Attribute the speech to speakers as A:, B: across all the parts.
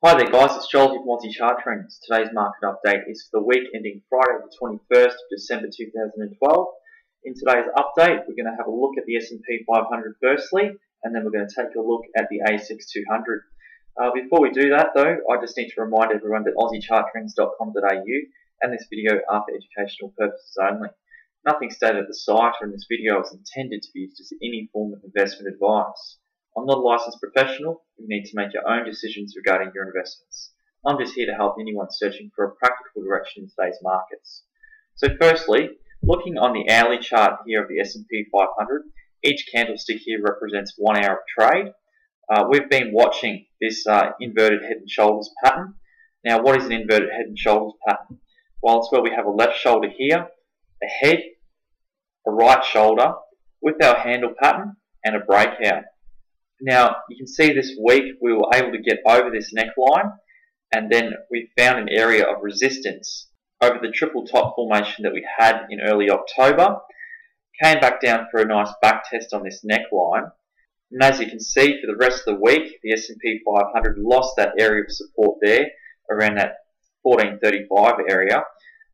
A: Hi there guys, it's Joel here from Aussie Chart Trends. Today's market update is for the week ending Friday the 21st of December 2012. In today's update, we're going to have a look at the smp500 firstly, and then we're going to take a look at the asx200. Before we do that though, I just need to remind everyone that aussiecharttrends.com.au and this video are for educational purposes only. Nothing stated at the site or in this video is intended to be used as any form of investment advice. I'm not a licensed professional. You need to make your own decisions regarding your investments. I'm just here to help anyone searching for a practical direction in today's markets. So firstly, looking on the hourly chart here of the S&P 500, each candlestick here represents 1 hour of trade. We've been watching this inverted head and shoulders pattern. Now, what is an inverted head and shoulders pattern? Well, it's where we have a left shoulder here, a head, a right shoulder, with our handle pattern, and a breakout. Now, you can see this week we were able to get over this neckline, and then we found an area of resistance over the triple top formation that we had in early October. Came back down for a nice back test on this neckline, and as you can see, for the rest of the week, the S&P 500 lost that area of support there around that 1435 area.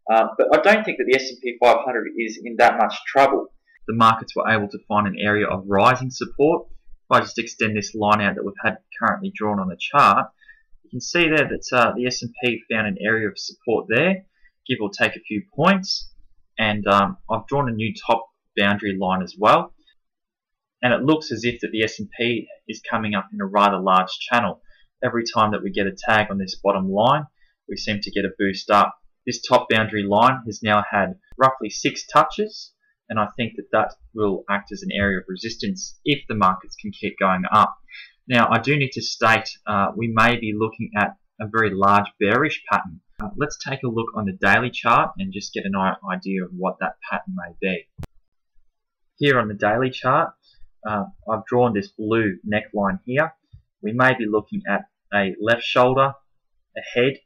A: But I don't think that the S&P 500 is in that much trouble. The markets were able to find an area of rising support. If I just extend this line out that we've had currently drawn on the chart, you can see there that the S&P found an area of support there, give or take a few points, and I've drawn a new top boundary line as well, and it looks as if that the S&P is coming up in a rather large channel. Every time that we get a tag on this bottom line, we seem to get a boost up. This top boundary line has now had roughly 6 touches, and I think that that will act as an area of resistance if the markets can keep going up. Now, I do need to state we may be looking at a very large bearish pattern. Let's take a look on the daily chart and just get an idea of what that pattern may be. Here on the daily chart, I've drawn this blue neckline here. We may be looking at a left shoulder, a head,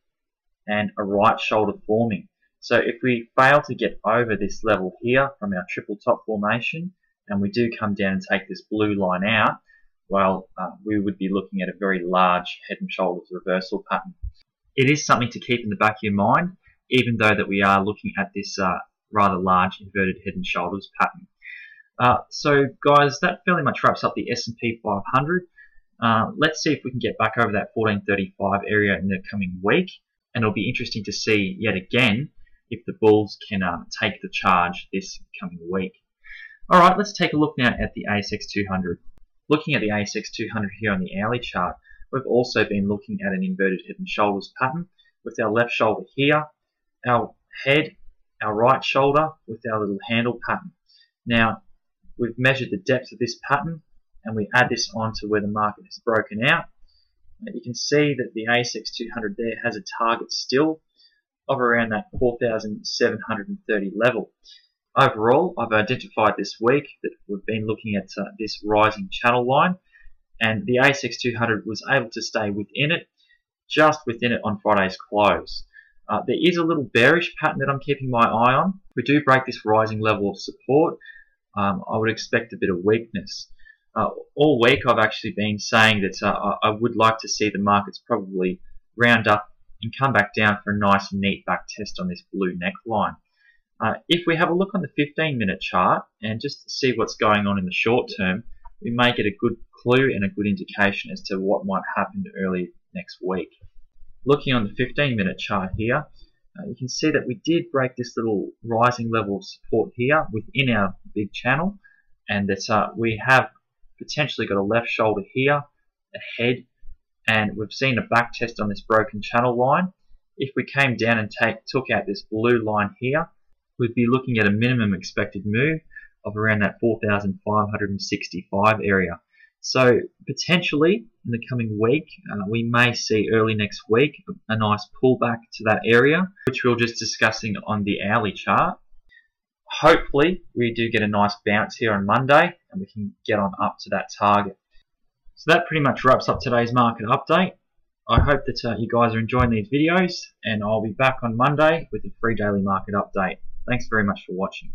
A: and a right shoulder forming. So if we fail to get over this level here from our triple top formation, and we do come down and take this blue line out, well, we would be looking at a very large head and shoulders reversal pattern. It is something to keep in the back of your mind, even though that we are looking at this rather large inverted head and shoulders pattern. So guys, that fairly much wraps up the S&P 500. Let's see if we can get back over that 1435 area in the coming week, and it'll be interesting to see yet again if the bulls can take the charge this coming week. Alright, let's take a look now at the asx200. Looking at the asx200 here on the hourly chart, we've also been looking at an inverted head and shoulders pattern with our left shoulder here, our head, our right shoulder with our little handle pattern. Now, we've measured the depth of this pattern, and we add this on to where the market has broken out. You can see that the asx200 there has a target still of around that 4,730 level. Overall, I've identified this week that we've been looking at this rising channel line, and the asx200 was able to stay within it, just within it on Friday's close. There is a little bearish pattern that I'm keeping my eye on. If we do break this rising level of support, I would expect a bit of weakness. All week I've actually been saying that I would like to see the markets probably round up and come back down for a nice neat back test on this blue neckline. If we have a look on the 15-minute chart and just see what's going on in the short term, we may get a good clue and a good indication as to what might happen early next week. Looking on the 15-minute chart here, you can see that we did break this little rising level of support here within our big channel, and that we have potentially got a left shoulder here, a head, and we've seen a back test on this broken channel line. If we came down and took out this blue line here, we'd be looking at a minimum expected move of around that 4,565 area. So potentially in the coming week, we may see early next week a nice pullback to that area, which we were just discussing on the hourly chart. Hopefully we do get a nice bounce here on Monday and we can get on up to that target. So that pretty much wraps up today's market update. I hope that you guys are enjoying these videos, and I'll be back on Monday with a free daily market update. Thanks very much for watching.